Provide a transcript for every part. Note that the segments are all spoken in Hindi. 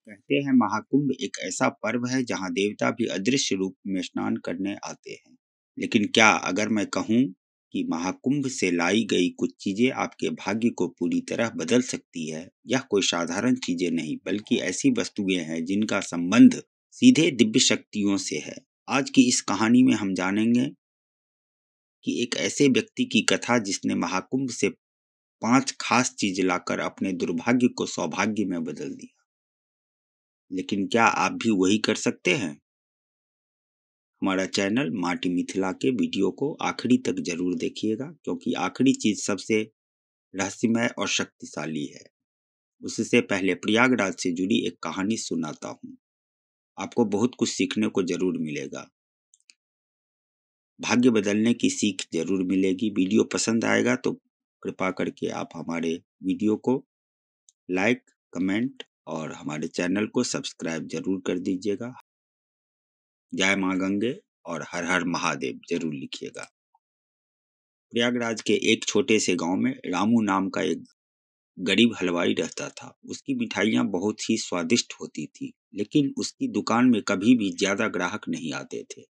कहते हैं महाकुंभ एक ऐसा पर्व है जहां देवता भी अदृश्य रूप में स्नान करने आते हैं। लेकिन क्या अगर मैं कहूं कि महाकुंभ से लाई गई कुछ चीजें आपके भाग्य को पूरी तरह बदल सकती है? यह कोई साधारण चीजें नहीं बल्कि ऐसी वस्तुएं हैं जिनका संबंध सीधे दिव्य शक्तियों से है। आज की इस कहानी में हम जानेंगे कि एक ऐसे व्यक्ति की कथा जिसने महाकुंभ से 5 खास चीज लाकर अपने दुर्भाग्य को सौभाग्य में बदल दिया। लेकिन क्या आप भी वही कर सकते हैं? हमारा चैनल माटी मिथिला के वीडियो को आखिरी तक जरूर देखिएगा, क्योंकि आखिरी चीज सबसे रहस्यमय और शक्तिशाली है। उससे पहले प्रयागराज से जुड़ी एक कहानी सुनाता हूँ। आपको बहुत कुछ सीखने को जरूर मिलेगा। भाग्य बदलने की सीख जरूर मिलेगी। वीडियो पसंद आएगा तो कृपा करके आप हमारे वीडियो को लाइक, कमेंट और हमारे चैनल को सब्सक्राइब जरूर कर दीजिएगा। जय मां गंगे और हर हर महादेव जरूर लिखिएगा। प्रयागराज के एक छोटे से गांव में रामू नाम का एक गरीब हलवाई रहता था। उसकी मिठाइयां बहुत ही स्वादिष्ट होती थी, लेकिन उसकी दुकान में कभी भी ज्यादा ग्राहक नहीं आते थे।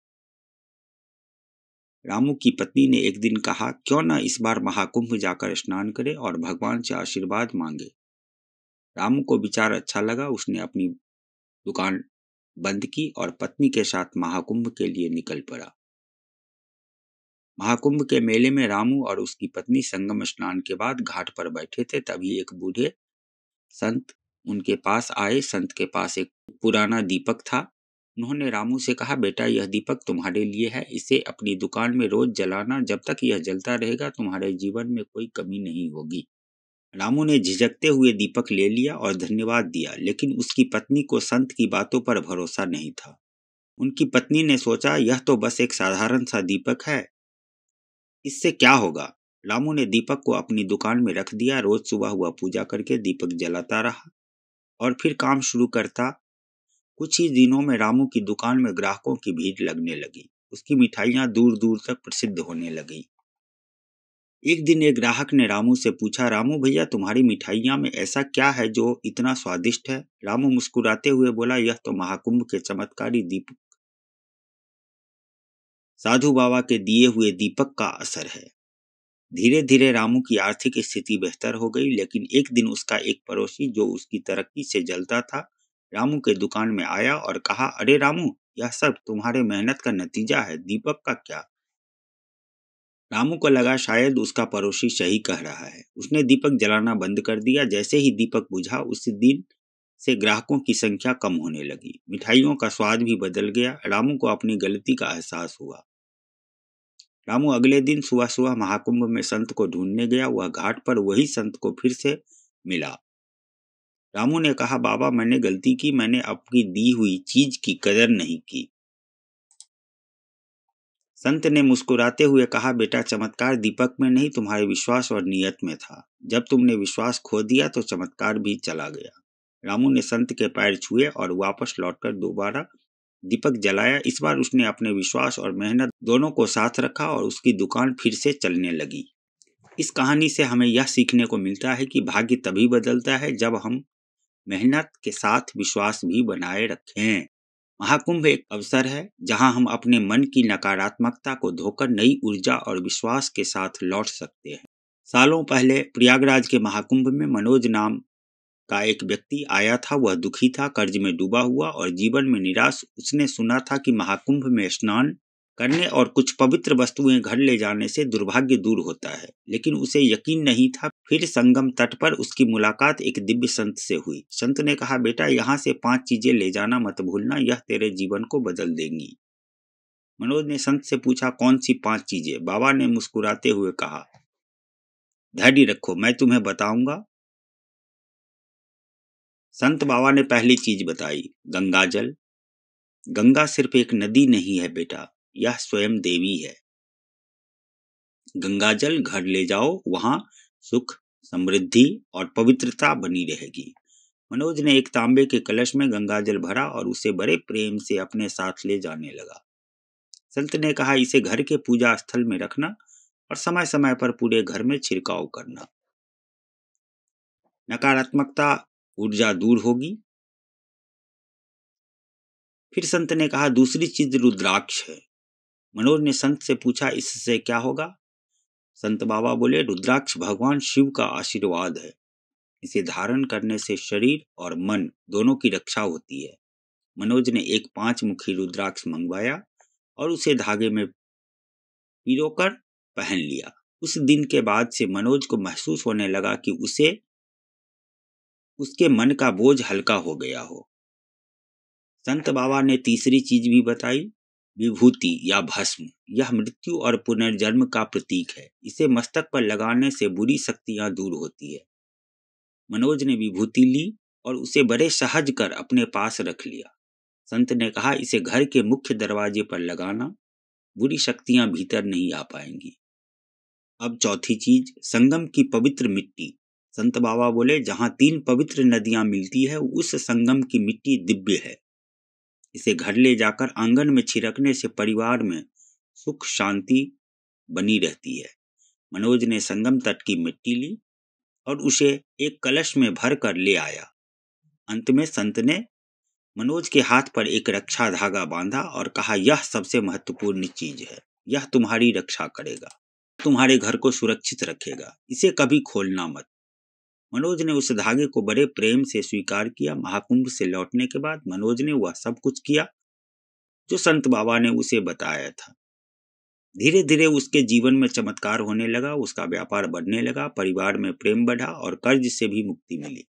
रामू की पत्नी ने एक दिन कहा, क्यों न इस बार महाकुंभ जाकर स्नान करे और भगवान से आशीर्वाद मांगे। रामू को विचार अच्छा लगा। उसने अपनी दुकान बंद की और पत्नी के साथ महाकुंभ के लिए निकल पड़ा। महाकुंभ के मेले में रामू और उसकी पत्नी संगम स्नान के बाद घाट पर बैठे थे। तभी एक बूढ़े संत उनके पास आए। संत के पास एक पुराना दीपक था। उन्होंने रामू से कहा, बेटा, यह दीपक तुम्हारे लिए है। इसे अपनी दुकान में रोज जलाना। जब तक यह जलता रहेगा तुम्हारे जीवन में कोई कमी नहीं होगी। रामू ने झिझकते हुए दीपक ले लिया और धन्यवाद दिया, लेकिन उसकी पत्नी को संत की बातों पर भरोसा नहीं था। उनकी पत्नी ने सोचा, यह तो बस एक साधारण सा दीपक है, इससे क्या होगा। रामू ने दीपक को अपनी दुकान में रख दिया। रोज सुबह हुआ पूजा करके दीपक जलाता रहा और फिर काम शुरू करता। कुछ ही दिनों में रामू की दुकान में ग्राहकों की भीड़ लगने लगी। उसकी मिठाइयां दूर दूर तक प्रसिद्ध होने लगी। एक दिन एक ग्राहक ने रामू से पूछा, रामू भैया, तुम्हारी मिठाइयां में ऐसा क्या है जो इतना स्वादिष्ट है? रामू मुस्कुराते हुए बोला, यह तो महाकुंभ के चमत्कारी दीपक, साधु बाबा के दिए हुए दीपक का असर है। धीरे धीरे रामू की आर्थिक स्थिति बेहतर हो गई, लेकिन एक दिन उसका एक पड़ोसी जो उसकी तरक्की से जलता था, रामू के दुकान में आया और कहा, अरे रामू, यह सब तुम्हारे मेहनत का नतीजा है, दीपक का क्या? रामू को लगा शायद उसका पड़ोसी सही कह रहा है। उसने दीपक जलाना बंद कर दिया। जैसे ही दीपक बुझा, उस दिन से ग्राहकों की संख्या कम होने लगी। मिठाइयों का स्वाद भी बदल गया। रामू को अपनी गलती का एहसास हुआ। रामू अगले दिन सुबह सुबह महाकुंभ में संत को ढूंढने गया। वह घाट पर वही संत को फिर से मिला। रामू ने कहा, बाबा, मैंने गलती की। मैंने आपकी दी हुई चीज की कदर नहीं की। संत ने मुस्कुराते हुए कहा, बेटा, चमत्कार दीपक में नहीं, तुम्हारे विश्वास और नियत में था। जब तुमने विश्वास खो दिया तो चमत्कार भी चला गया। रामू ने संत के पैर छुए और वापस लौटकर दोबारा दीपक जलाया। इस बार उसने अपने विश्वास और मेहनत दोनों को साथ रखा और उसकी दुकान फिर से चलने लगी। इस कहानी से हमें यह सीखने को मिलता है कि भाग्य तभी बदलता है जब हम मेहनत के साथ विश्वास भी बनाए रखें। महाकुंभ एक अवसर है जहां हम अपने मन की नकारात्मकता को धोकर नई ऊर्जा और विश्वास के साथ लौट सकते हैं। सालों पहले प्रयागराज के महाकुंभ में मनोज नाम का एक व्यक्ति आया था। वह दुखी था, कर्ज में डूबा हुआ और जीवन में निराश। उसने सुना था कि महाकुंभ में स्नान करने और कुछ पवित्र वस्तुएं घर ले जाने से दुर्भाग्य दूर होता है, लेकिन उसे यकीन नहीं था। फिर संगम तट पर उसकी मुलाकात एक दिव्य संत से हुई। संत ने कहा, बेटा, यहाँ से 5 चीजें ले जाना मत भूलना, यह तेरे जीवन को बदल देंगी। मनोज ने संत से पूछा, कौन सी 5 चीजें? बाबा ने मुस्कुराते हुए कहा, धैर्य रखो, मैं तुम्हें बताऊंगा। संत बाबा ने पहली चीज बताई, गंगा जल। गंगा सिर्फ एक नदी नहीं है बेटा, यह स्वयं देवी है। गंगा जल घर ले जाओ, वहां सुख, समृद्धि और पवित्रता बनी रहेगी। मनोज ने एक तांबे के कलश में गंगा जल भरा और उसे बड़े प्रेम से अपने साथ ले जाने लगा। संत ने कहा, इसे घर के पूजा स्थल में रखना और समय समय पर पूरे घर में छिड़काव करना। नकारात्मकता ऊर्जा दूर होगी फिर संत ने कहा, दूसरी चीज रुद्राक्ष है। मनोज ने संत से पूछा, इससे क्या होगा? संत बाबा बोले, रुद्राक्ष भगवान शिव का आशीर्वाद है। इसे धारण करने से शरीर और मन दोनों की रक्षा होती है। मनोज ने एक 5 मुखी रुद्राक्ष मंगवाया और उसे धागे में पिरोकर पहन लिया। उस दिन के बाद से मनोज को महसूस होने लगा कि उसके मन का बोझ हल्का हो गया हो। संत बाबा ने तीसरी चीज भी बताई, विभूति या भस्म। यह मृत्यु और पुनर्जन्म का प्रतीक है। इसे मस्तक पर लगाने से बुरी शक्तियां दूर होती है। मनोज ने विभूति ली और उसे बड़े सहज कर अपने पास रख लिया। संत ने कहा, इसे घर के मुख्य दरवाजे पर लगाना, बुरी शक्तियां भीतर नहीं आ पाएंगी। अब चौथी चीज, संगम की पवित्र मिट्टी। संत बाबा बोले, जहां 3 पवित्र नदियां मिलती है उस संगम की मिट्टी दिव्य है। इसे घर ले जाकर आंगन में छिड़कने से परिवार में सुख शांति बनी रहती है। मनोज ने संगम तट की मिट्टी ली और उसे एक कलश में भर कर ले आया। अंत में संत ने मनोज के हाथ पर एक रक्षा धागा बांधा और कहा, यह सबसे महत्वपूर्ण चीज है। यह तुम्हारी रक्षा करेगा, तुम्हारे घर को सुरक्षित रखेगा। इसे कभी खोलना मत। मनोज ने उस धागे को बड़े प्रेम से स्वीकार किया। महाकुंभ से लौटने के बाद मनोज ने वह सब कुछ किया जो संत बाबा ने उसे बताया था। धीरे धीरे उसके जीवन में चमत्कार होने लगा। उसका व्यापार बढ़ने लगा, परिवार में प्रेम बढ़ा और कर्ज से भी मुक्ति मिली।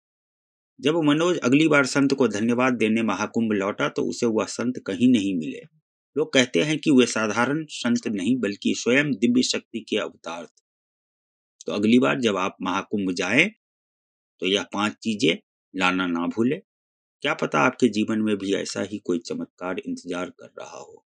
जब मनोज अगली बार संत को धन्यवाद देने महाकुंभ लौटा तो उसे वह संत कहीं नहीं मिले। लोग कहते हैं कि वे साधारण संत नहीं बल्कि स्वयं दिव्य शक्ति के अवतार थे। तो अगली बार जब आप महाकुंभ जाएं तो यह 5 चीजें लाना ना भूले। क्या पता आपके जीवन में भी ऐसा ही कोई चमत्कार इंतजार कर रहा हो।